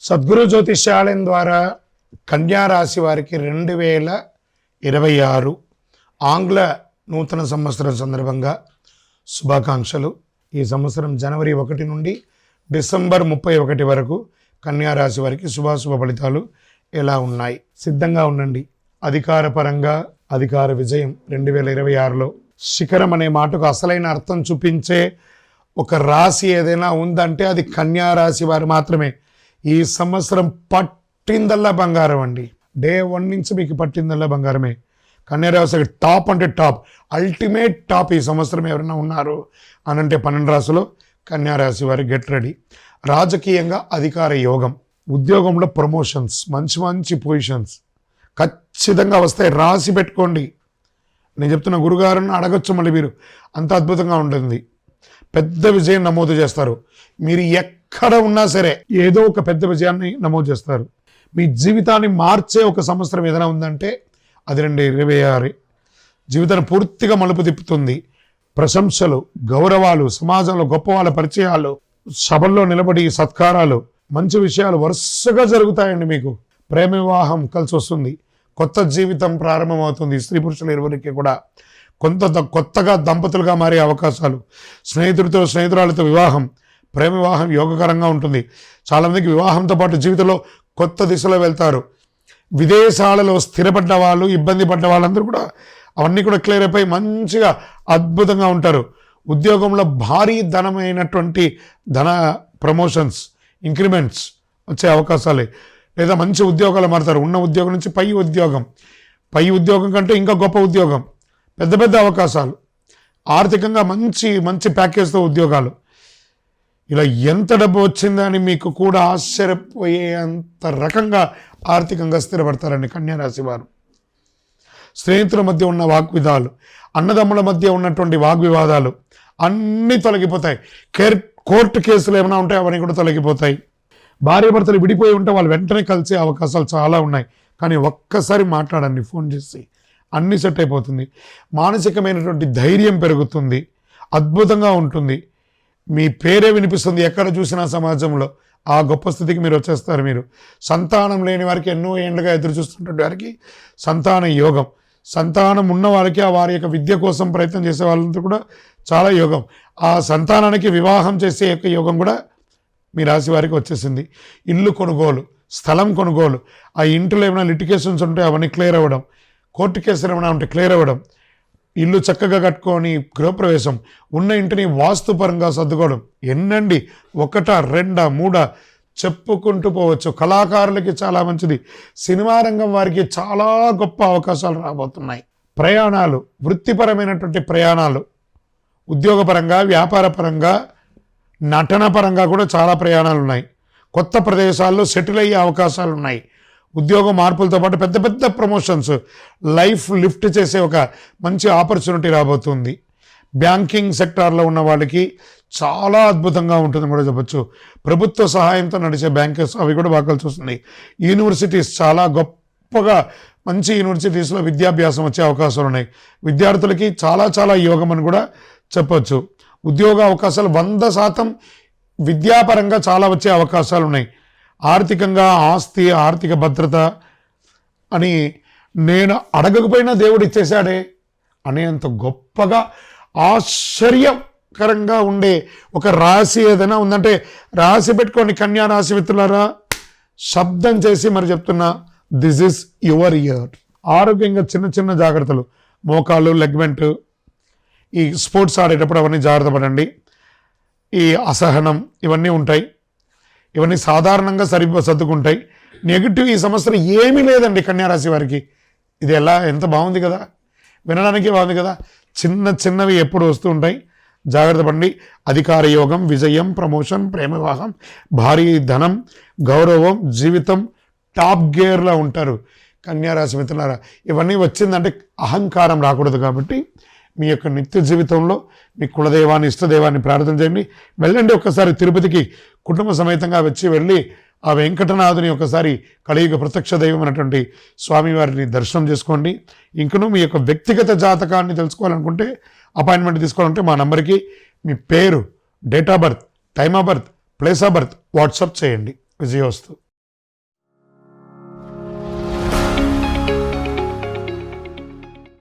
సద్గురు జ్యోతిష్యాలయం ద్వారా కన్యా రాశి వారికి 2026 ఆంగ్ల నూతన సంవత్సరం సందర్భంగా శుభాకాంక్షలు. ఈ సంవత్సరం జనవరి 1 నుండి డిసెంబర్ 31 వరకు కన్యా రాశి వారికి శుభాశుభ ఫలితాలు ఎలా ఉన్నాయి? సిద్ధంగా ఉండండి. అధికారపరంగా అధికార విజయం 2026లో శిఖరం అనే మాటకు అసలైన అర్థం చూపించే ఒక రాశి ఏదైనా ఉందంటే అది కన్యా రాశి వారు మాత్రమే. ఈ సంవత్సరం పట్టిందల్లా బంగారం అండి. డే 1 నుంచి మీకు పట్టిందల్లా బంగారమే. కన్యా రాశికి టాప్ అంటే టాప్, అల్టిమేట్ టాప్ ఈ సంవత్సరం ఎవరైనా ఉన్నారు అని అంటే 12 రాశిలో కన్యా రాశి వారి గెట్ రెడీ. రాజకీయంగా అధికార యోగం, ఉద్యోగంలో ప్రమోషన్స్, మంచి మంచి పొజిషన్స్ ఖచ్చితంగా వస్తాయి. రాసి పెట్టుకోండి. నేను చెప్తున్న గురుగారిని అడగచ్చు, మళ్ళీ మీరు అంత అద్భుతంగా ఉంటుంది. పెద్ద విజయం నమోదు చేస్తారు. మీరు ఎక్కడ ఉన్నా సరే ఏదో ఒక పెద్ద విజయాన్ని నమోదు చేస్తారు. మీ జీవితాన్ని మార్చే ఒక సంవత్సరం ఏదైనా ఉందంటే అది 2026. జీవితాన్ని పూర్తిగా మలుపు తిప్పుతుంది. ప్రశంసలు, గౌరవాలు, సమాజంలో గొప్ప వాళ్ళ పరిచయాలు, సభల్లో నిలబడి సత్కారాలు, మంచి విషయాలు వరుసగా జరుగుతాయండి. మీకు ప్రేమ వివాహం కలిసి వస్తుంది. కొత్త జీవితం ప్రారంభమవుతుంది. స్త్రీ పురుషులు ఇరువురికి కూడా కొత్తగా దంపతులుగా మారే అవకాశాలు, స్నేహితురాలతో వివాహం, ప్రేమ వివాహం యోగకరంగా ఉంటుంది. చాలామందికి వివాహంతో పాటు జీవితంలో కొత్త దిశలో వెళ్తారు. విదేశాలలో స్థిరపడ్డ వాళ్ళు, ఇబ్బంది పడ్డ వాళ్ళందరూ కూడా అవన్నీ కూడా క్లియర్ అయిపోయి మంచిగా అద్భుతంగా ఉంటారు. ఉద్యోగంలో భారీ ధనమైనటువంటి ధన ప్రమోషన్స్, ఇంక్రిమెంట్స్ వచ్చే అవకాశాలే, లేదా మంచి ఉద్యోగాలు మారుతారు. ఉన్న ఉద్యోగం నుంచి పై ఉద్యోగం కంటే ఇంకా గొప్ప ఉద్యోగం, పెద్ద పెద్ద అవకాశాలు, ఆర్థికంగా మంచి మంచి ప్యాకేజ్తో ఉద్యోగాలు. ఇలా ఎంత డబ్బు వచ్చిందని మీకు కూడా ఆశ్చర్యపోయేంత రకంగా ఆర్థికంగా స్థిరపడతారండి కన్యా రాశి వారు. స్నేహితుల మధ్య ఉన్న వాగ్వివాదాలు, అన్నదమ్ముల మధ్య ఉన్నటువంటి వాగ్వివాదాలు అన్నీ తొలగిపోతాయి. కోర్టు కేసులు ఏమైనా ఉంటాయి అవన్నీ కూడా తొలగిపోతాయి. భార్యాభర్తలు విడిపోయి ఉంటే వాళ్ళు వెంటనే కలిసే అవకాశాలు చాలా ఉన్నాయి. కానీ ఒక్కసారి మాట్లాడండి ఫోన్ చేసి, అన్నీ సెట్ అయిపోతుంది. మానసికమైనటువంటి ధైర్యం పెరుగుతుంది. అద్భుతంగా ఉంటుంది. మీ పేరే వినిపిస్తుంది ఎక్కడ చూసినా సమాజంలో. ఆ గొప్ప స్థితికి మీరు వచ్చేస్తారు. మీరు సంతానం లేని వారికి, ఎన్నో ఏళ్ళుగా ఎదురు చూస్తున్నటువంటి వారికి సంతాన యోగం, సంతానం ఉన్న వారికి ఆ వారి యొక్క విద్య కోసం ప్రయత్నం చేసే వాళ్ళంతా కూడా చాలా యోగం. ఆ సంతానానికి వివాహం చేసే యొక్క యోగం కూడా మీ రాశి వారికి వచ్చేసింది. ఇల్లు కొనుగోలు, స్థలం కొనుగోలు, ఆ ఇంట్లో ఏమైనా లిటిగేషన్స్ ఉంటే అవన్నీ క్లియర్ అవ్వడం, కోర్టు కేసులు ఏమైనా ఉంటే క్లియర్ అవ్వడం, ఇల్లు చక్కగా కట్టుకొని గృహప్రవేశం, ఉన్న ఇంటిని వాస్తుపరంగా సర్దుకోవడం. ఎన్నండి, 1, 2, 3 చెప్పుకుంటూ పోవచ్చు. కళాకారులకి చాలా మంచిది. సినిమా రంగం వారికి చాలా గొప్ప అవకాశాలు రాబోతున్నాయి. ప్రయాణాలు, వృత్తిపరమైనటువంటి ప్రయాణాలు, ఉద్యోగపరంగా, వ్యాపారపరంగా, నటన పరంగా కూడా చాలా ప్రయాణాలు ఉన్నాయి. కొత్త ప్రదేశాల్లో సెటిల్ అయ్యే అవకాశాలు ఉన్నాయి. ఉద్యోగ మార్పులతో పాటు పెద్ద పెద్ద ప్రమోషన్స్, లైఫ్ లిఫ్ట్ చేసే ఒక మంచి ఆపర్చునిటీ రాబోతుంది. బ్యాంకింగ్ సెక్టార్లో ఉన్న వాళ్ళకి చాలా అద్భుతంగా ఉంటుందని కూడా చెప్పచ్చు. ప్రభుత్వ సహాయంతో నడిచే బ్యాంకర్స్ అవి కూడా బాగా కలిసి వస్తుంది. యూనివర్సిటీస్, చాలా గొప్పగా మంచి యూనివర్సిటీస్లో విద్యాభ్యాసం వచ్చే అవకాశాలు ఉన్నాయి. విద్యార్థులకి చాలా చాలా యోగం అని కూడా చెప్పచ్చు. ఉద్యోగ అవకాశాలు 100% విద్యాపరంగా చాలా వచ్చే అవకాశాలు ఉన్నాయి. ఆర్థికంగా ఆస్తి, ఆర్థిక భద్రత అని నేను అడగకపోయినా దేవుడు ఇచ్చేశాడే అనేంత గొప్పగా ఆశ్చర్యకరంగా ఉండే ఒక రాశి ఏదైనా ఉందంటే రాసి పెట్టుకోండి కన్యా రాశి మిత్రులారా. శబ్దం చేసి మరి చెప్తున్నా, దిస్ ఈస్ యువర్ ఇయర్. ఆరోగ్యంగా చిన్న చిన్న జాగ్రత్తలు, మోకాళ్ళు, లెగ్మెంట్, ఈ స్పోర్ట్స్ ఆడేటప్పుడు అవన్నీ జాగ్రత్త పడండి. ఈ అసహనం ఇవన్నీ ఉంటాయి. ఇవన్నీ సాధారణంగా సర్దుకుంటాయి. నెగిటివ్ ఈ సంవత్సరం ఏమీ లేదండి కన్యా రాశి వారికి. ఇది ఎంత బాగుంది కదా, వినడానికి బాగుంది కదా. చిన్నవి ఎప్పుడు వస్తూ ఉంటాయి. జాగ్రత్త పడండి. అధికార యోగం, విజయం, ప్రమోషన్, ప్రేమ వివాహం, భారీ ధనం, గౌరవం, జీవితం టాప్ గేర్లో ఉంటారు కన్యా రాశి మిత్రులారా. ఇవన్నీ వచ్చిందంటే అహంకారం రాకూడదు. కాబట్టి మీ యొక్క నిత్య జీవితంలో మీ కులదైవాన్ని, ఇష్టదైవాన్ని ప్రార్థన చేయండి. వెళ్ళండి ఒక్కసారి తిరుపతికి కుటుంబ సమేతంగా వెళ్ళి ఆ వెంకటనాథుని ఒకసారి కలియుగ ప్రత్యక్ష దైవం అనేటువంటి స్వామివారిని దర్శనం చేసుకోండి. ఇంకనూ మీ యొక్క వ్యక్తిగత జాతకాన్ని తెలుసుకోవాలనుకుంటే, అపాయింట్మెంట్ తీసుకోవాలంటే మా నంబర్కి మీ పేరు, date of birth, time of birth, place of birth WhatsApp చేయండి. విజయోస్తు.